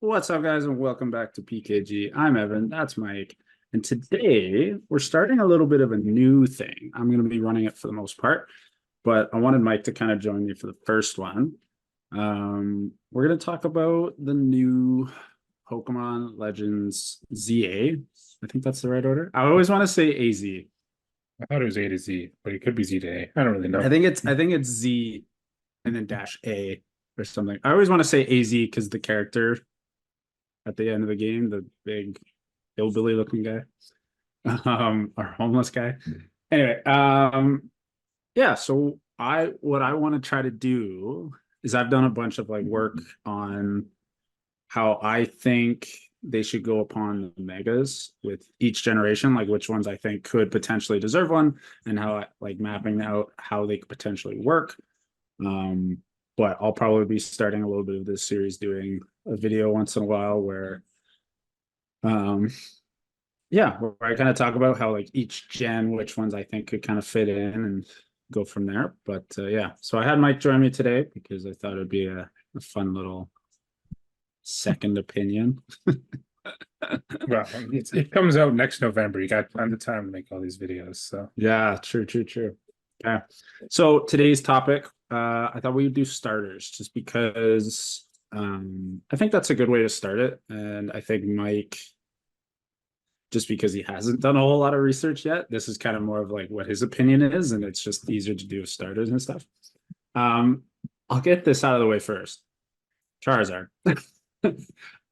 What's up, guys, and welcome back to PKG. I'm Evan, that's Mike, and today we're starting a little bit of a new thing. I'm going to be running it for the most part, but I wanted Mike to kind of join me for the first one. We're going to talk about the new Pokemon Legends ZA. I think that's the right order. I always want to say AZ. I thought it was A to Z, but it could be Z to A. I don't really I know. think it's Z and then dash A or something. I always want to say AZ because the character at the end of the game, the big hillbilly looking guy. Our homeless guy. Anyway, yeah, so I what I want to try to do is I've done a bunch of like work on how I think they should go upon the megas with each generation, like which ones I think could potentially deserve one, and how I like mapping out how they could potentially work. Um, but I'll probably be starting a little bit of this series doing a video once in a while where um yeah, where I kind of talk about how like each gen, which ones I think could kind of fit in and go from there. But yeah, so I had Mike join me today because I thought it'd be a fun little second opinion. Well, it comes out next November. You got plenty of time to make all these videos. So Yeah, true, true, true. Yeah. So today's topic, I thought we would do starters just because I think that's a good way to start it. And I think Mike, just because he hasn't done a whole lot of research yet, this is kind of more of like what his opinion is, and it's just easier to do with starters and stuff. Um, I'll get this out of the way first. Charizard.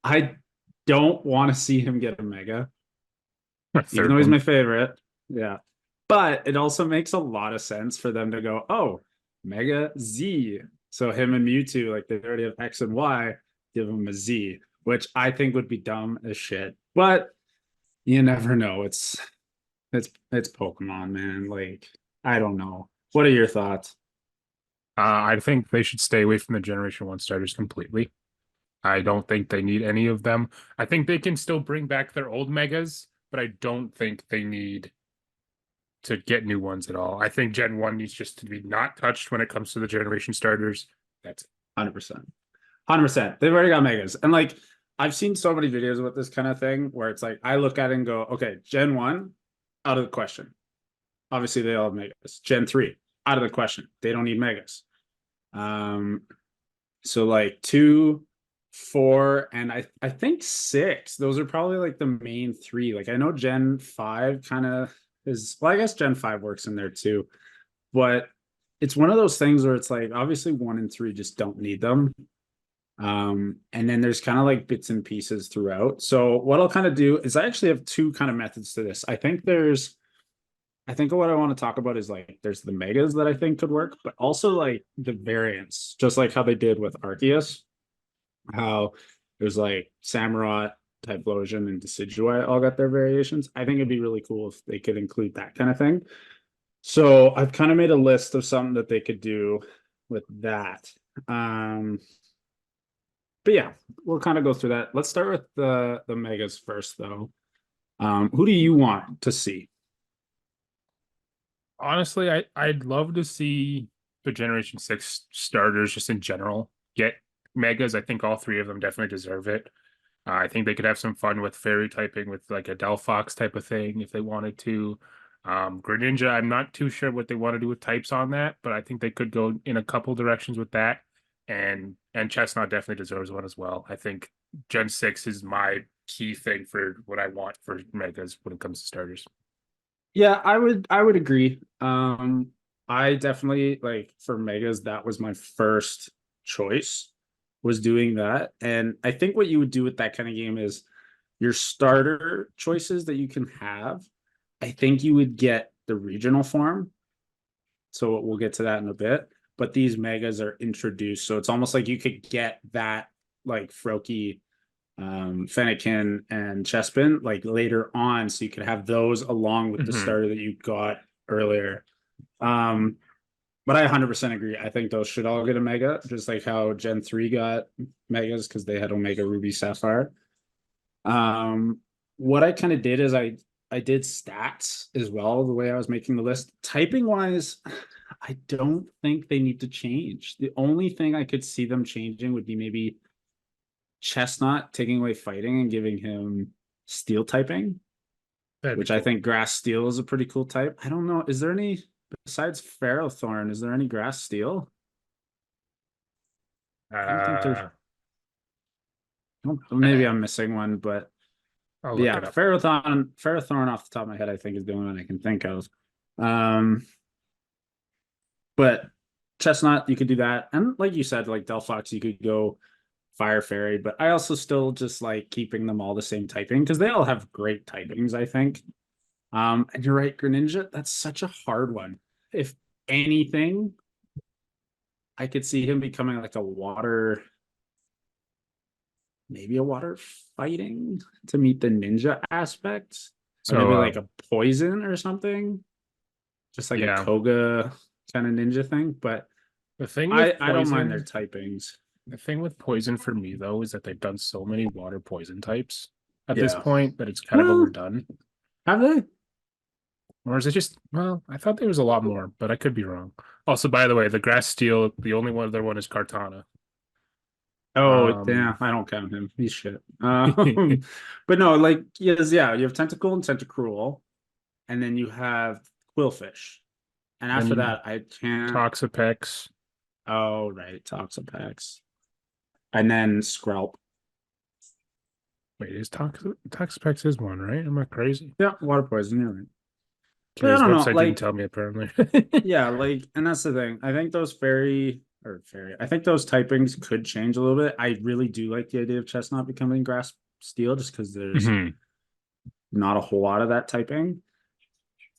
I don't want to see him get a mega, a even though third he's one. my favorite. Yeah. But it also makes a lot of sense for them to go, oh, Mega Z. So him and Mewtwo, like they already have X and Y, give him a Z, which I think would be dumb as shit. But you never know. It's Pokemon, man. Like, I don't know. What are your thoughts? I think they should stay away from the Generation 1 starters completely. I don't think they need any of them. I think they can still bring back their old megas, but I don't think they need to get new ones at all. I think Gen 1 needs just to be not touched when it comes to the Generation starters. That's it. 100%. 100%. They've already got megas. And like, I've seen so many videos with this kind of thing where it's like, I look at it and go, okay, Gen 1, out of the question. Obviously, they all have megas. Gen 3, out of the question. They don't need megas. Um, so like 2, 4, and I think 6, those are probably like the main three. Like I know Gen 5 kind of is, well, I guess Gen 5 works in there too. But it's one of those things where it's like obviously 1 and 3 just don't need them. And then there's kind of like bits and pieces throughout. So what I'll kind of do is I actually have two kind of methods to this. I think what I want to talk about is like there's the megas that I think could work, but also like the variants, just like how they did with Arceus, how there's like Samurott, Typhlosion, and Decidueye all got their variations. I think it'd be really cool if they could include that kind of thing. So I've kind of made a list of something that they could do with that. Um, but yeah, we'll kind of go through that. Let's start with the megas first, though. Who do you want to see? Honestly, I'd love to see the Generation 6 starters just in general get megas. I think all three of them definitely deserve it. I think they could have some fun with fairy typing with like a Delphox type of thing if they wanted to. Greninja, I'm not too sure what they want to do with types on that, but I think they could go in a couple directions with that. And Chestnut definitely deserves one as well. I think Gen 6 is my key thing for what I want for megas when it comes to starters. Yeah, I would agree. I definitely like for megas, that was my first choice was doing that. And I think what you would do with that kind of game is your starter choices that you can have. I think you would get the regional form. So we'll get to that in a bit. But these megas are introduced. So it's almost like you could get that like Froakie, Fennekin, and Chespin like later on. So you could have those along with the Hmm. starter that you got earlier. Um, but I 100% agree. I think those should all get a mega, just like how Gen 3 got megas because they had Omega Ruby Sapphire. What I kind of did is I did stats as well, the way I was making the list. Typing wise, I don't think they need to change. The only thing I could see them changing would be maybe Chestnut taking away fighting and giving him steel typing, That'd be which I cool. think grass steel is a pretty cool type. I don't know. Is there any besides Ferrothorn? Is there any grass steel? I don't think there's. Uh, Maybe I'm missing one, I'll but look yeah, it up. Ferrothorn off the top of my head, I think is the only one I can think of. Um, but Chestnut, you could do that, and like you said, like Delphox, you could go Fire Fairy. But I also still just like keeping them all the same typing because they all have great typings, I think. And you're right, Greninja, that's such a hard one. If anything, I could see him becoming like a water, maybe a water fighting to meet the ninja aspect, or So, maybe like a poison or something, just like a yeah, Koga kind of ninja thing. But the thing with I don't mind their poison, typings. the thing with poison for me though is that they've done so many water poison types at this Yeah. point that it's kind of Well, overdone. have they? Or is it just, well, I thought there was a lot more, but I could be wrong. Also, by the way, the grass steel, the only one other one is Cartana. Oh, Um, yeah, I don't count him. He's shit. But no, like, yes, yeah, you have Tentacle and Tentacruel, and then you have Quillfish. And then after you that, I can't. Toxapex. Oh, right, Toxapex. And then Skrelp. Wait, is Toxapex is one, right? Am I crazy? Yeah, water poison, you're right. Okay, But I his don't know, website didn't like, tell me apparently. yeah, like, and that's the thing. I think those I think those typings could change a little bit. I really do like the idea of Chestnut becoming Grass Steel just because there's Mhm. not a whole lot of that typing.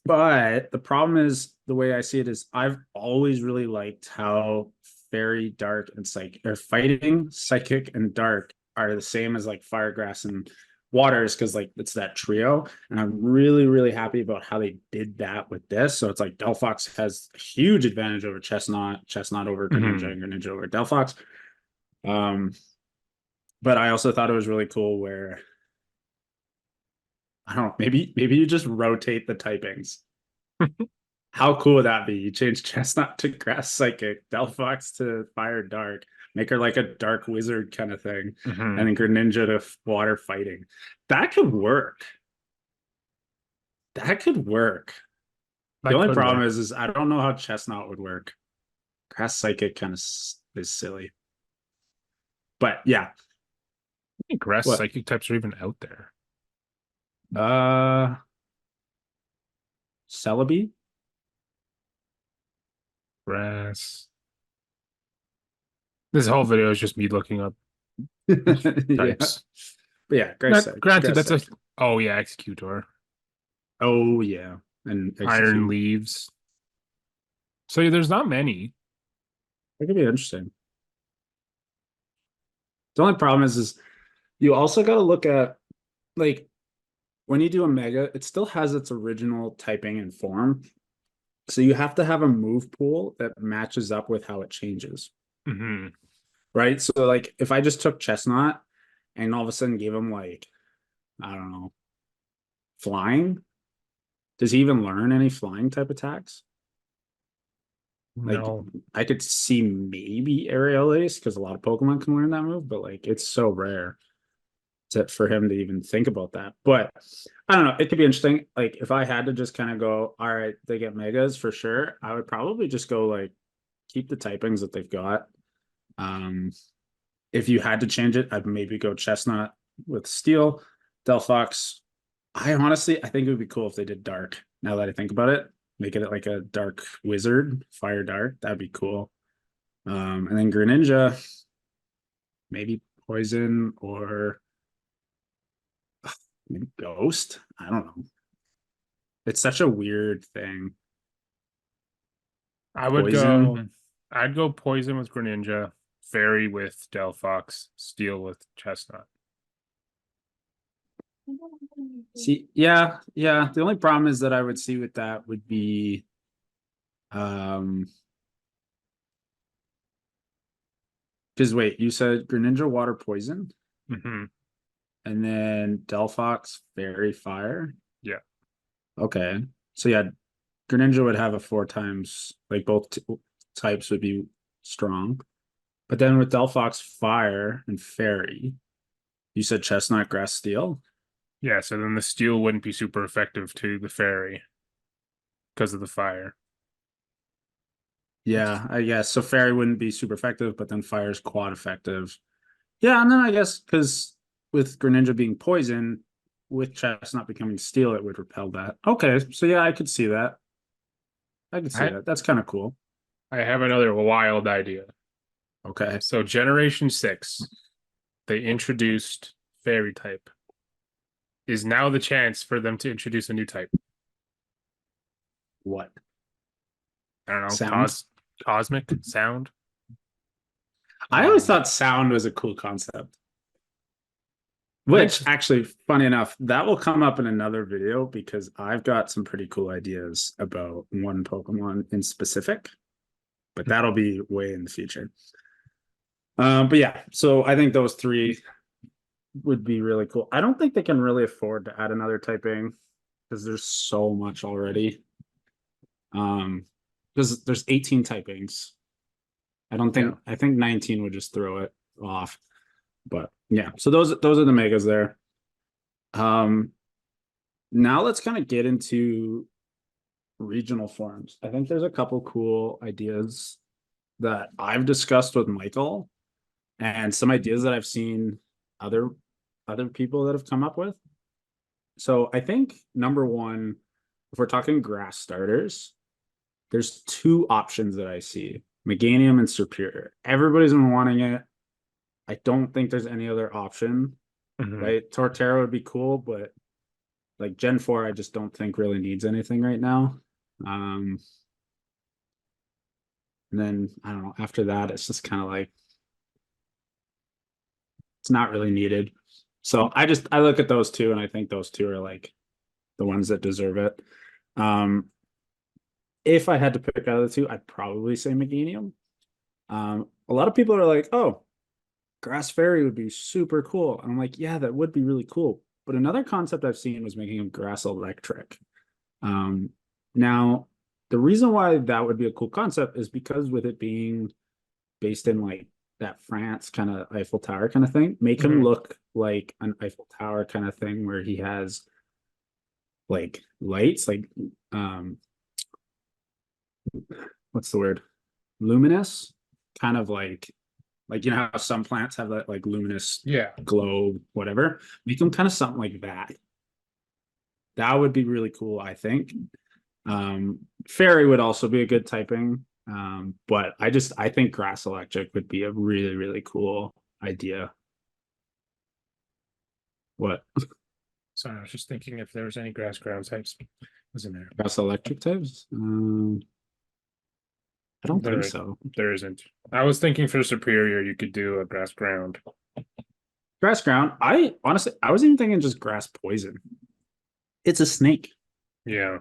But the problem is the way I see it is I've always really liked how fairy, dark, and psychic or fighting, psychic, and dark are the same as like fire, grass, and waters because like it's that trio. And I'm really, really happy about how they did that with this. So it's like Delphox has a huge advantage over Chestnut, Chestnut over Greninja, Mhm. and Greninja over Delphox. Um, but I also thought it was really cool where I don't know, maybe you just rotate the typings. How cool would that be? You change Chestnut to Grass Psychic, Delphox to Fire Dark, make her like a Dark Wizard kind of thing, and Mhm. then Greninja to Water Fighting. That could work. That could work. The That only could problem work. is I don't know how Chestnut would work. Grass Psychic kind of is silly, but yeah. I think grass What? psychic types are even out there. Uh, Celebi? Grass. This whole video is just me looking up Yeah, types. but yeah, Not granted, Grass that's a Psychic. oh yeah, executor. Oh yeah, and Iron Execute. leaves. So yeah, there's not many. That could be interesting. The only problem is you also got to look at like when you do a mega, it still has its original typing and form. So you have to have a move pool that matches up with how it changes, Hmm. right? So like if I just took Chestnut and all of a sudden gave him like, I don't know, flying, does he even learn any flying type attacks? Like No. I could see maybe aerial ace because a lot of Pokemon can learn that move, but like it's so rare for him to even think about that. But I don't know. It could be interesting. Like if I had to just kind of go, all right, they get megas for sure. I would probably just go like keep the typings that they've got. Um, if you had to change it, I'd maybe go Chestnut with Steel, Delphox. I think it would be cool if they did Dark. Now that I think about it, make it like a Dark Wizard, Fire Dark. That'd be cool. And then Greninja, maybe Poison or maybe Ghost. I don't know. It's such a weird thing. I would Poison. go I'd go poison with Greninja, fairy with Delphox, steel with chestnut. See, yeah, yeah. The only problem is that I would see with that would be um because wait, you said Greninja water poison Hmm. and then Delphox fairy fire. Yeah. Okay. So yeah, Greninja would have a four times like both types would be strong. But then with Delphox fire and fairy. You said chestnut, grass, steel. Yeah, so then the steel wouldn't be super effective to the fairy because of the fire. Yeah, I guess so. Fairy wouldn't be super effective, but then fire is quad effective. Yeah, and then I guess because with Greninja being poison, with chestnut becoming steel, it would repel that. Okay, so yeah, I could see that. I could see I that. That's kind of cool. I have another wild idea. Okay, So Generation 6, they introduced fairy type. Is now the chance for them to introduce a new type. what I don't know, sound? cosmic sound. I always Um, thought sound was a cool concept. I think Which actually, funny enough, that will come up in another video because I've got some pretty cool ideas about one Pokemon in specific, but that'll be way in the future. But yeah, so I think those three would be really cool. I don't think they can really afford to add another typing because there's so much already. Because there's 18 typings. yeah. I think 19 would just throw it off. But yeah, so those are the megas there. Um, Now let's kind of get into regional forms. I think there's a couple cool ideas that I've discussed with Michael and some ideas that I've seen other other people that have come up with. So I think number one, if we're talking grass starters, there's two options that I see: Meganium and Superior. Everybody's been wanting it. I don't think there's any other option, Mhm. right? Torterra would be cool, but like Gen 4, I just don't think really needs anything right now. Um, and then I don't know, after that, it's just kind of like it's not really needed. So I look at those two and I think those two are like the ones that deserve it. Um, if I had to pick out of the two, I'd probably say Meganium. A lot of people are like, oh, Grass Fairy would be super cool. And I'm like, yeah, that would be really cool. But another concept I've seen was making him Grass Electric. Um, Now, the reason why that would be a cool concept is because with it being based in like that France kind of Eiffel Tower kind of thing, make him Mhm. look like an Eiffel Tower kind of thing where he has like lights, like um, what's the word? Luminous, kind of like you know how some plants have that like luminous Yeah. glow, whatever. Make them kind of something like that. That would be really cool, I think. Fairy would also be a good typing. But I think Grass Electric would be a really, really cool idea. What? Sorry, I was just thinking if there was any grass ground types. Was in there? Grass Electric types? I don't think There, so. there isn't. I was thinking for superior, you could do a grass ground. Grass Ground. I honestly I was even thinking just Grass Poison. It's a snake. Yeah,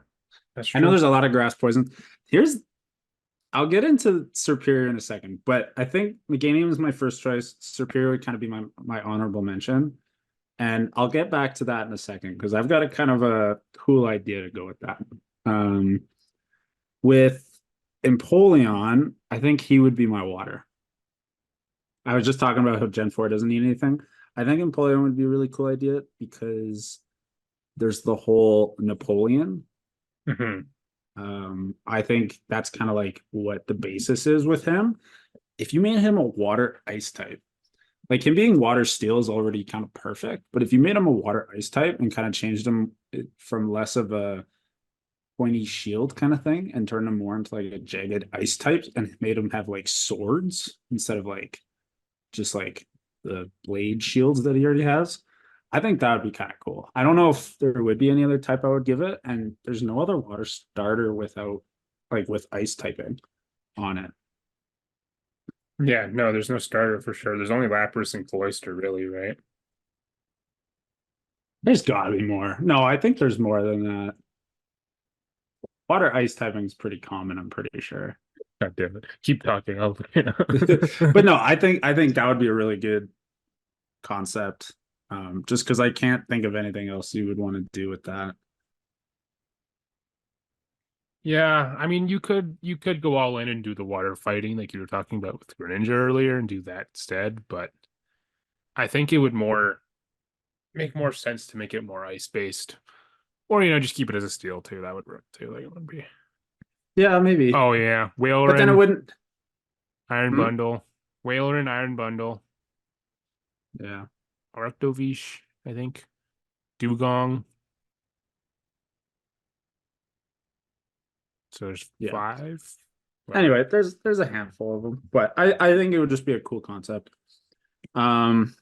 that's I know true. there's a lot of grass poison. Here's I'll get into Superior in a second, but I think Meganium is my first choice. Superior would kind of be my honorable mention. And I'll get back to that in a second because I've got a kind of a cool idea to go with that. Um, with Empoleon, I think he would be my water. I was just talking about how Gen 4 doesn't need anything. I think Empoleon would be a really cool idea because there's the whole Napoleon. Hmm. I think that's kind of like what the basis is with him. If you made him a water ice type, like him being water steel is already kind of perfect. But if you made him a water ice type and kind of changed him from less of a pointy shield kind of thing and turned him more into like a jagged ice type and made him have like swords instead of like just like the blade shields that he already has. I think that would be kind of cool. I don't know if there would be any other type I would give it, and there's no other water starter without like with ice typing on it. Yeah, no, there's no starter for sure. There's only Lapras and Cloyster, really, right? There's got to be more. No, I think there's more than that. Water ice typing is pretty common, I'm pretty sure. God damn it. Keep talking. I'll look it But up. no, I think that would be a really good concept. Just because I can't think of anything else you would want to do with that. Yeah, I mean you could go all in and do the water fighting like you were talking about with Greninja earlier and do that instead, but I think it would more make more sense to make it more ice based, or just keep it as a steel too. That would work too. Like it wouldn't be. Yeah, maybe. Oh yeah, But then it Wailerin, wouldn't. Iron Hmm? Bundle, Wailerin, Iron Bundle, Yeah. Arctovish, I think, Dugong. So there's Yeah. 5. Well, Anyway, there's a handful of them, but I think it would just be a cool concept. Um,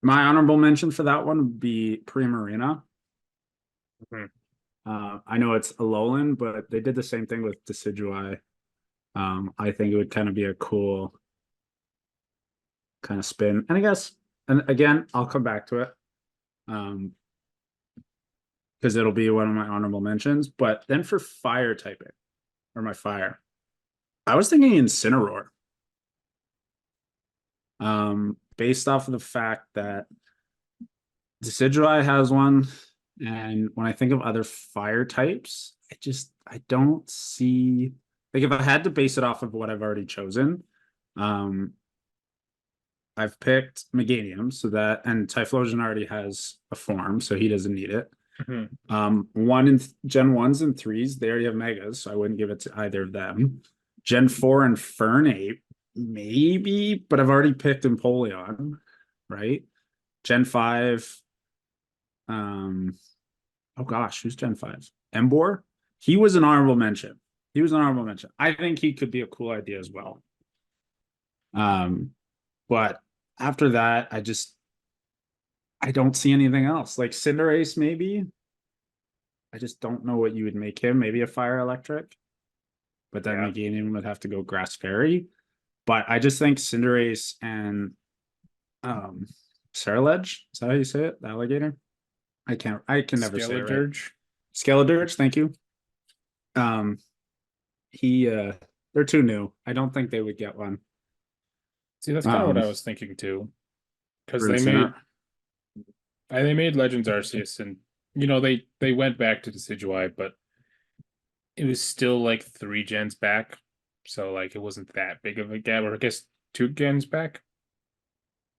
my honorable mention for that one would be Primarina. mhm. I know it's Alolan, but they did the same thing with Decidueye. I think it would kind of be a cool kind of spin. And I guess, and again, I'll come back to it. Because it'll be one of my honorable mentions. But then for fire typing, or my fire, I was thinking Incineroar. Based off of the fact that Decidueye has one, and when I think of other fire types, I don't see, like, if I had to base it off of what I've already chosen, um, I've picked Meganium, so that, and Typhlosion already has a form, so he doesn't need it. Mhm. One in Gen 1s and 3s, they already have megas, so I wouldn't give it to either of them. Gen 4 and Fernape, maybe, but I've already picked Empoleon, right? Gen 5, um, oh gosh, who's Gen 5? Embor? He was an honorable mention. He was an honorable mention. I think he could be a cool idea as well. Um, but after that, I don't see anything else. Like Cinderace, maybe. I just don't know what you would make him. Maybe a fire electric, but then Yeah, Meganium would have to go grass fairy. But I just think Cinderace and um Ceruledge, is that how you say it? The alligator? I can never say it right. Skeledirge. Skeledirge, thank you. Um he they're too new. I don't think they would get one. See, that's kind of what Um I was thinking too, because for they Incineroar. made Legends Arceus, and they went back to Decidueye, but it was still like 3 gens back, so like it wasn't that big of a gap, or I guess 2 gens back. It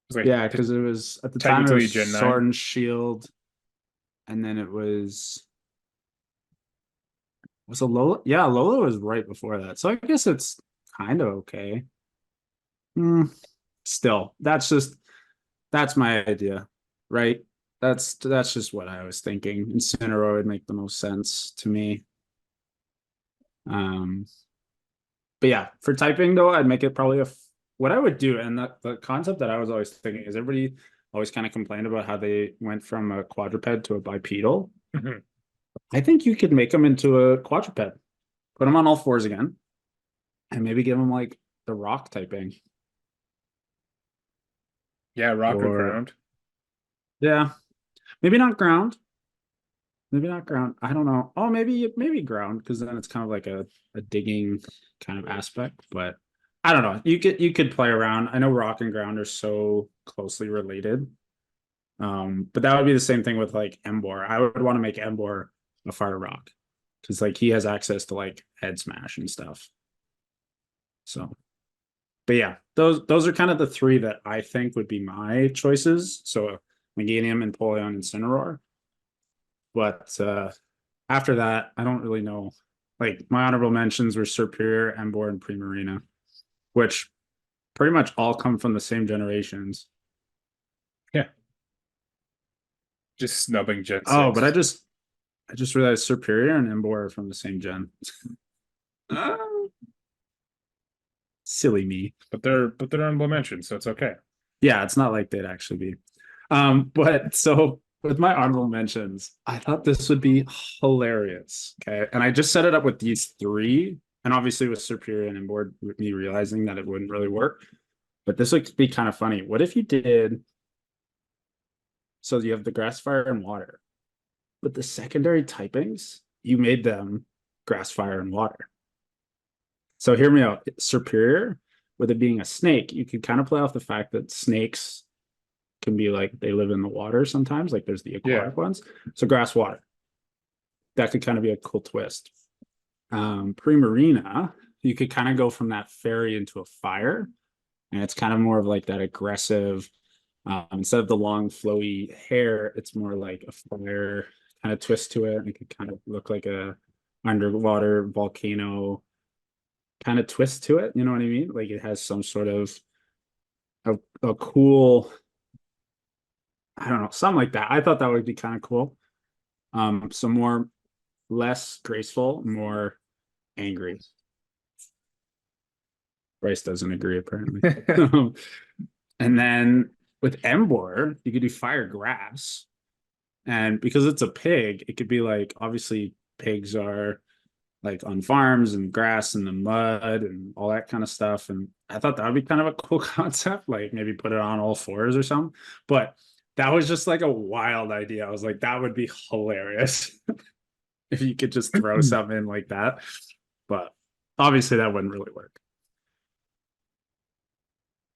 was like Yeah, because it was at the time it technically was Gen Sword 9. and Shield, and then it was a Lola. Yeah, Lola was right before that. So I guess it's kind of okay. Mm, still, that's my idea, right? That's just what I was thinking. Incineroar would make the most sense to me. Um, but yeah, for typing though, I'd make it probably what I would do, and that the concept that I was always thinking is everybody always kind of complained about how they went from a quadruped to a bipedal. Mhm. I think you could make them into a quadruped, put them on all fours again, and maybe give them like the rock typing, Yeah, rock or or ground. yeah, maybe not ground. Maybe not ground. I don't know. Oh, maybe ground because then it's kind of like a digging kind of aspect. But I don't know. You could play around. I know rock and ground are so closely related. But that would be the same thing with like Embor. I would want to make Embor a fire rock because like he has access to like head smash and stuff. So, but yeah, those are kind of the three that I think would be my choices. So Meganium, Empoleon, and Incineroar. But after that, I don't really know. Like my honorable mentions were Superior, Embor, and Primarina, which pretty much all come from the same generations. Yeah, just snubbing Gen Oh, but 6. I just realized Superior and Embor are from the same gen. Ah, silly me. But they're honorable mentions, so it's okay. Yeah, it's not like they'd actually be. But so with my honorable mentions, I thought this would be hilarious. Okay. And I just set it up with these three, and obviously with Superior and Embor, with me realizing that it wouldn't really work. But this would be kind of funny. What if you did so you have the grass, fire, and water, but the secondary typings, you made them grass, fire, and water. So hear me out. Superior, with it being a snake, you could kind of play off the fact that snakes can be like they live in the water sometimes, like there's the Yeah, aquatic ones. So grass, water. That could kind of be a cool twist. Primarina, you could kind of go from that fairy into a fire, and it's kind of more of like that aggressive Instead of the long flowy hair, it's more like a fire kind of twist to it. It could kind of look like a underwater volcano kind of twist to it. You know what I mean? Like it has some sort of a cool, I don't know, something like that. I thought that would be kind of cool. Some more less graceful, more angry. Bryce doesn't agree apparently. And then with Embor, you could do fire grass. And because it's a pig, it could be like obviously pigs are like on farms and grass and the mud and all that kind of stuff. And I thought that would be kind of a cool concept, like maybe put it on all fours or something. But that was just like a wild idea. I was like, that would be hilarious if you could just throw something in like that. But obviously that wouldn't really work.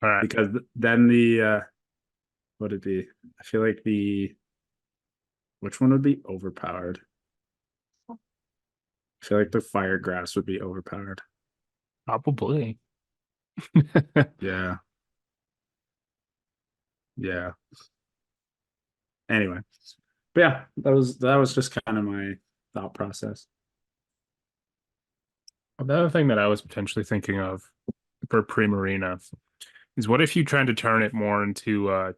All right. Because then the what would it be? I feel like the which one would be overpowered? I feel like the fire grass would be overpowered. Probably. Yeah. Yeah. Anyway. But yeah, that was just kind of my thought process. Another thing that I was potentially thinking of for Primarina is what if you tried to turn it more into a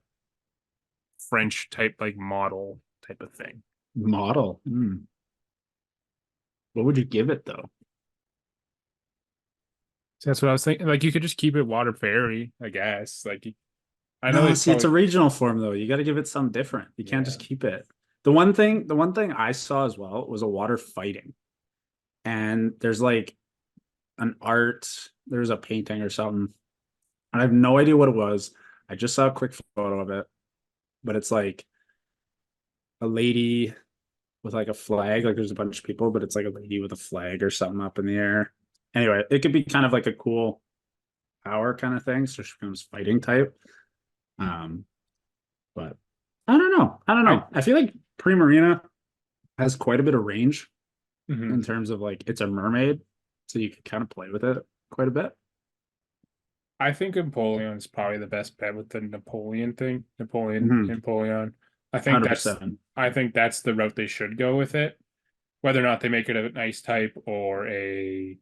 French type like model type of thing? Model. What would you give it though? So that's what I was thinking. Like you could just keep it water fairy, I guess. Like I know No, they see, it's a probably regional form though. You got to give it something different. You can't just keep it. The one thing I saw as well was a water fighting. And there's like an art, there's a painting or something. I have no idea what it was. I just saw a quick photo of it, but it's like a lady with like a flag. Like there's a bunch of people, but it's like a lady with a flag or something up in the air. Anyway, it could be kind of like a cool power kind of thing. So she becomes fighting type. Um, but I don't know. I don't know. I feel like Primarina has quite a bit of range in Mhm. terms of like it's a mermaid, so you can kind of play with it quite a bit. I think Empoleon is probably the best bet with the Napoleon thing. Napoleon, Mhm. Empoleon. I think that's 100%. I think that's the route they should go with it. Whether or not they make it a nice type or a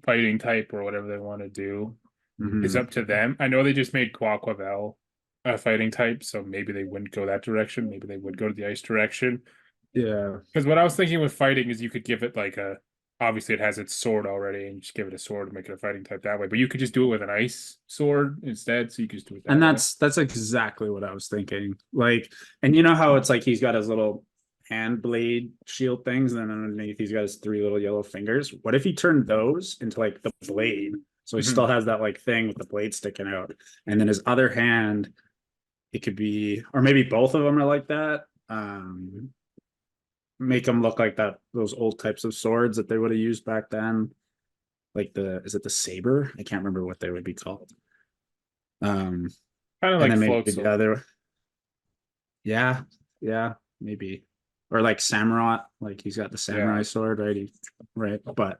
fighting type or whatever they want to do is Hmm. up to them. I know they just made Quaquavel a fighting type, so maybe they wouldn't go that direction. Maybe they would go to the ice direction. Yeah. Because what I was thinking with fighting is you could give it like a obviously it has its sword already, and you just give it a sword to make it a fighting type that way. But you could just do it with an ice sword instead, so you could just do it And that way. that's exactly what I was thinking. Like, and you know how it's like he's got his little hand blade shield things, and then underneath he's got his three little yellow fingers. What if he turned those into like the blade? So he Mhm. still has that like thing with the blade sticking out. And then his other hand, it could be, or maybe both of them are like that. Make them look like that, those old types of swords that they would have used back then. Like is it the saber? I can't remember what they would be called. Um, Kind of and like then maybe float the sword. other, yeah, yeah, maybe, or like samurai, like he's got the samurai Yeah. sword, right? Right, but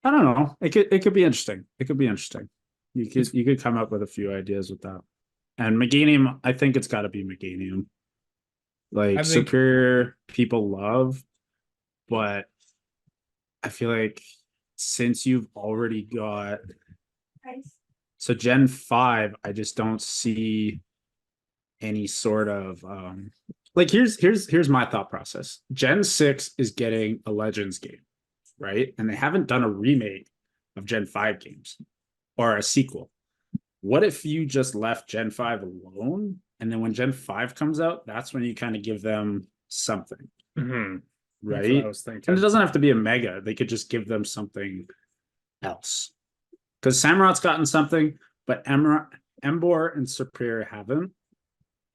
I don't know. It could be interesting. It could be interesting. You It's could you could come up with a few ideas with that. And Meganium, I think it's got to be Meganium. I Like think Superior, people love, but I feel like since you've already got so Gen 5, I just don't see any sort of like here's my thought process. Gen 6 is getting a Legends game, right? And they haven't done a remake of Gen 5 games or a sequel. What if you just left Gen 5 alone? And then when Gen 5 comes out, that's when you kind of give them something, mhm, that's what I right? was And it thinking. doesn't have to be a mega. They could just give them something else. Because Samurot's gotten something, but Embor and Superior haven't.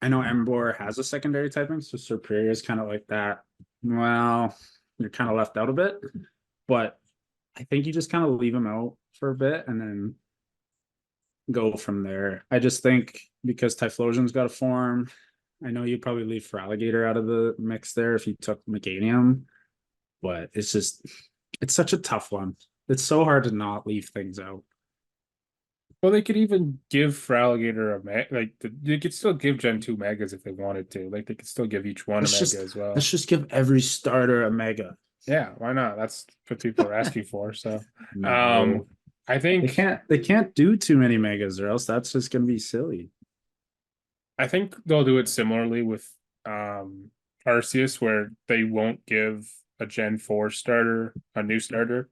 I know Embor has a secondary typing, so Superior is kind of like that. Well, you're kind of left out a bit, but I think you just kind of leave him out for a bit and then go from there. I just think because Typhlosion's got a form, I know you'd probably leave for Alligator out of the mix there if you took Meganium, but it's such a tough one. It's so hard to not leave things out. Well, they could even give Feraligatr a meg, they could still give Gen 2 megas if they wanted to. Like they could still give each one a Let's mega just as well. let's just give every starter a mega. Yeah, why not? That's what people are asking for. So, um, No. I They think can't they can't do too many megas or else that's just gonna be silly. I think they'll do it similarly with um Arceus, where they won't give a Gen 4 starter a new starter.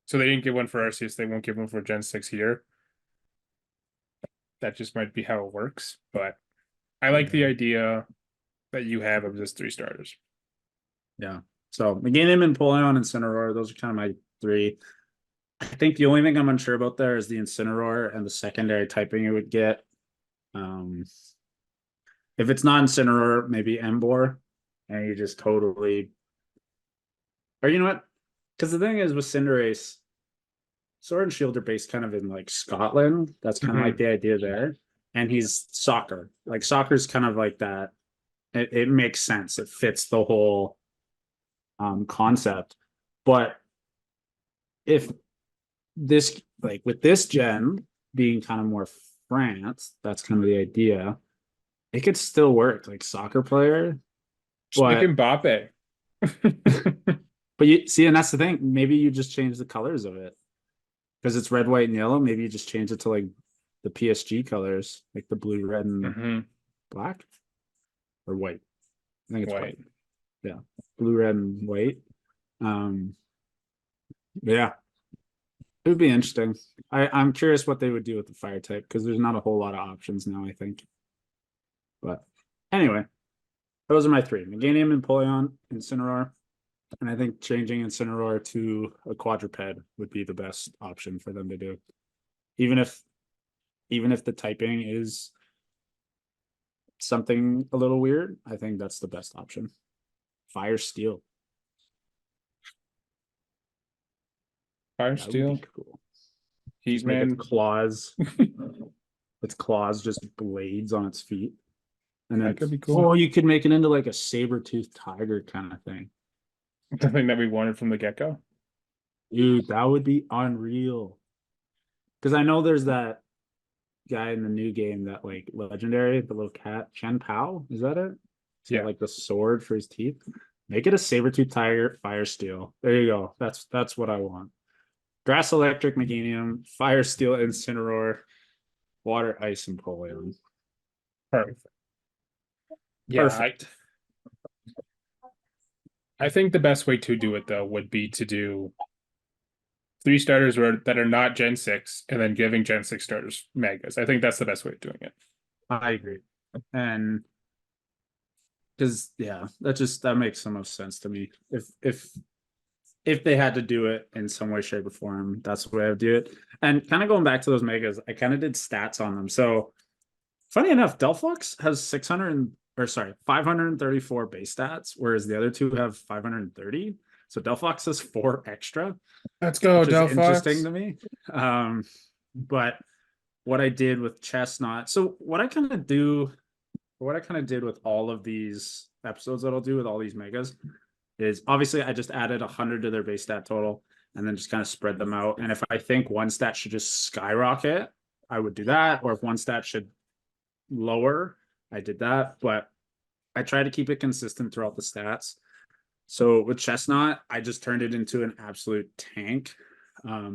So they didn't give one for Arceus, they won't give one for Gen 6 here. That just might be how it works. But I like the Yeah. idea that you have of just three starters. Yeah. So Meganium and Polion and Incineroar, those are kind of my three. I think the only thing I'm unsure about there is the Incineroar and the secondary typing it would get. Um, if it's not Incineroar, maybe Emboar, and you just totally, or you know what? Because the thing is with Cinderace, Sword and Shield are based kind of in like Scotland. That's kind of like Mhm. the idea there. And he's soccer. Like soccer's kind of like that. It makes sense. It fits the whole concept. But if this like with this gen being kind of more France, that's kind of the idea. It could still work like soccer player, Just make but him Mbappe. but you see, and that's the thing. Maybe you just change the colors of it because it's red, white, and yellow. Maybe you just change it to like the PSG colors, like the blue, red, and Hmm. black or white. I think it's white. White. Yeah, blue, red, and white. Um, yeah, it would be interesting. I'm curious what they would do with the fire type because there's not a whole lot of options now. I think, but anyway, those are my three: Meganium, Empoleon, Incineroar. And I think changing Incineroar to a quadruped would be the best option for them to do. Even if even if the typing is something a little weird, I think that's the best option. Fire Steel. Fire That would be Steel. cool. Just make its Heatman. claws, its claws just blades on its feet. And That then could be cool. oh, you could make it into like a saber-toothed tiger kind of thing. The thing that we wanted from the get-go. Dude, that would be unreal. Because I know there's that guy in the new game that like legendary, the little cat, Chen Pao. Is that it? He's got Yeah. like the sword for his teeth. Make it a saber-tooth tiger, fire steel. There you go. That's what I want. Grass electric Meganium, fire steel Incineroar, water ice and Polion. Perfect. Yeah, Perfect. I think the best way to do it though would be to do three starters that are not Gen 6 and then giving Gen 6 starters megas. I think that's the best way of doing it. I agree. And because yeah, that makes the most sense to me. If they had to do it in some way, shape, or form, that's the way I would do it. And kind of going back to those megas, I kind of did stats on them. So funny enough, Delphox has 600 or sorry, 534 base stats, whereas the other two have 530. So Delphox has four extra, Let's go, which is interesting Delphox. to me. But what I did with Chestnut, so what I kind of did with all of these episodes that I'll do with all these megas is obviously I just added 100 to their base stat total and then just kind of spread them out. And if I think one stat should just skyrocket, I would do that. Or if one stat should lower, I did that. But I try to keep it consistent throughout the stats. So with Chestnut, I just turned it into an absolute tank.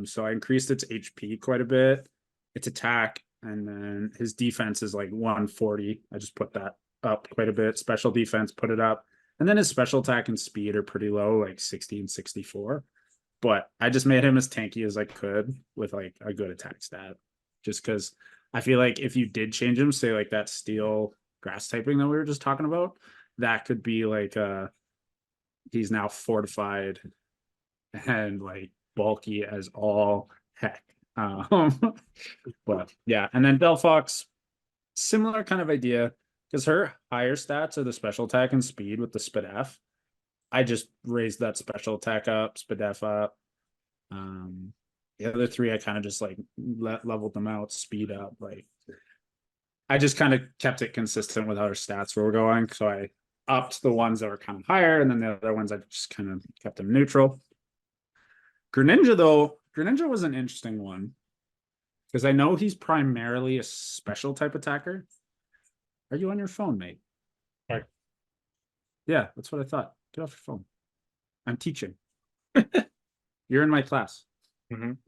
So I increased its HP quite a bit, its attack, and then his defense is like 140. I just put that up quite a bit. Special defense, put it up. And then his special attack and speed are pretty low, like 60 and 64. But I just made him as tanky as I could with like a good attack stat. Just because I feel like if you did change him, say like that steel grass typing that we were just talking about, that could be like he's now fortified and like bulky as all heck. But yeah, and then Delphox, similar kind of idea because her higher stats are the special attack and speed with the Spadef. I just raised that special attack up, Spadef up. Um, the other three, I kind of just like leveled them out, speed up. Like I just kind of kept it consistent with how her stats were going. So I upped the ones that were kind of higher, and then the other ones I just kind of kept them neutral. Greninja, though, Greninja was an interesting one Because I know he's primarily a special type attacker. Are you on your phone, mate? Right. Yeah, that's what I thought. Get off your phone. I'm teaching. You're in my class. Mhm.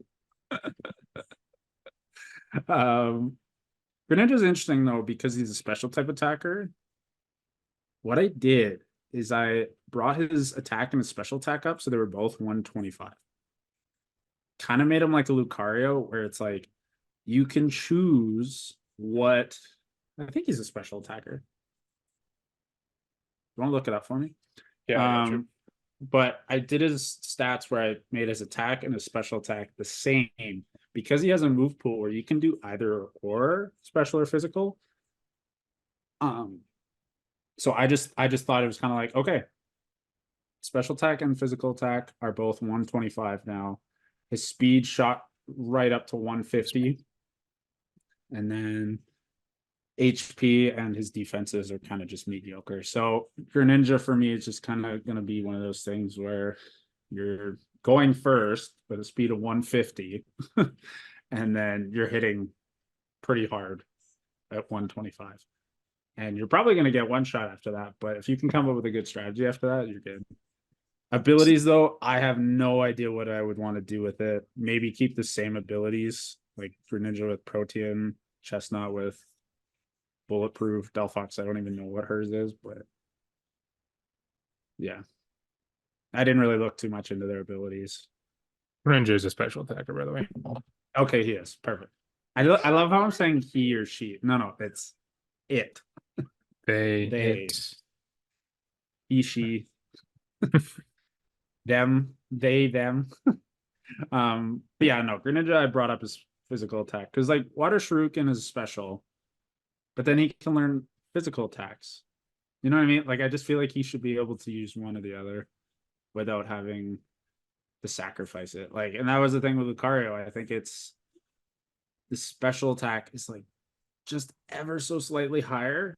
Greninja's interesting though because he's a special type attacker. What I did is I brought his attack and his special attack up so they were both 125. Kind of made him like a Lucario, where it's like you can choose what. I think he's a special attacker. You want to look it up for me? Yeah, I got you. But I did his stats where I made his attack and his special attack the same because he has a move pool where you can do either or special or physical. So I just thought it was kind of like, okay, special attack and physical attack are both 125 now. His speed shot right up to 150. And then HP and his defenses are kind of just mediocre. So Greninja for me is just kind of going to be one of those things where you're going first with a speed of 150 and then you're hitting pretty hard at 125. And you're probably going to get one shot after that. But if you can come up with a good strategy after that, you're good. Abilities, though, I have no idea what I would want to do with it. Maybe keep the same abilities, like Greninja with Protean, Chestnut with Bulletproof, Delphox. I don't even know what hers is, but yeah. I didn't really look too much into their abilities. Ninja is a special attacker, by the way. Okay, he is. Perfect. I love how I'm saying he or she. No, it's it. They, They, it. he, she, them, they, them. But yeah, no, Greninja I brought up his physical attack because like Water Shuriken is special, but then he can learn physical attacks. You know what I mean? Like I just feel like he should be able to use one or the other without having to sacrifice it. Like, and that was the thing with Lucario. I think it's the special attack is like just ever so slightly higher,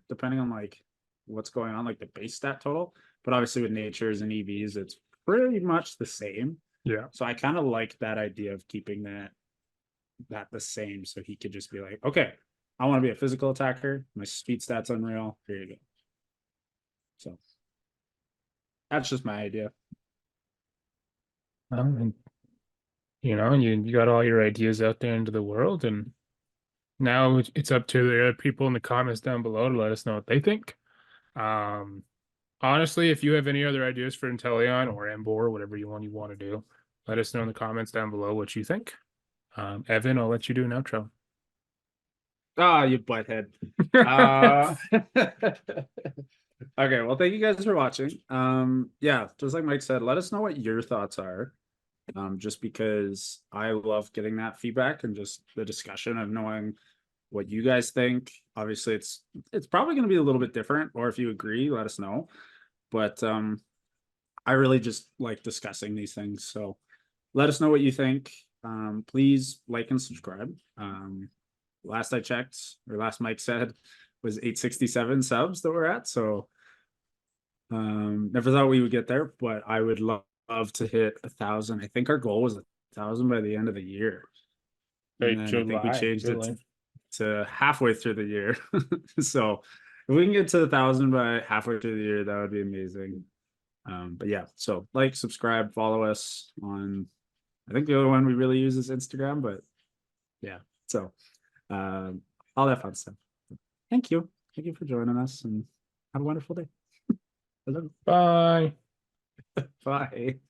depending on like what's going on, like the base stat total. But obviously with natures and EVs, it's pretty much the same. Yeah. So I kind of like that idea of keeping that the same. So he could just be like, okay, I want to be a physical attacker. My speed stats unreal. Here you go. So that's just my idea. And you got all your ideas out there into the world, and now it's up to the other people in the comments down below to let us know what they think. Um, Honestly, if you have any other ideas for Inteleon or Embor, whatever you want to do, let us know in the comments down below what you think. Evan, I'll let you do an outro. Ah, you butthead. Uh okay, well, thank you guys for watching. Yeah, just like Mike said, let us know what your thoughts are. Just because I love getting that feedback and just the discussion of knowing what you guys think. Obviously, it's probably going to be a little bit different, or if you agree, let us know. But I really just like discussing these things. So let us know what you think. Please like and subscribe. Last I checked, or last Mike said, was 867 subs that we're at. So never thought we would get there, but I would love to hit 1,000. I think our goal was 1,000 by the end of the year. And Right, then I think we July, changed it July. to halfway through the year. So if we can get to 1,000 by halfway through the year, that would be amazing. But yeah, so like, subscribe, follow us on, I think the other one we really use is Instagram, but yeah, so all that fun stuff. Thank you. Thank you for joining us and have a wonderful day. Bye. Bye.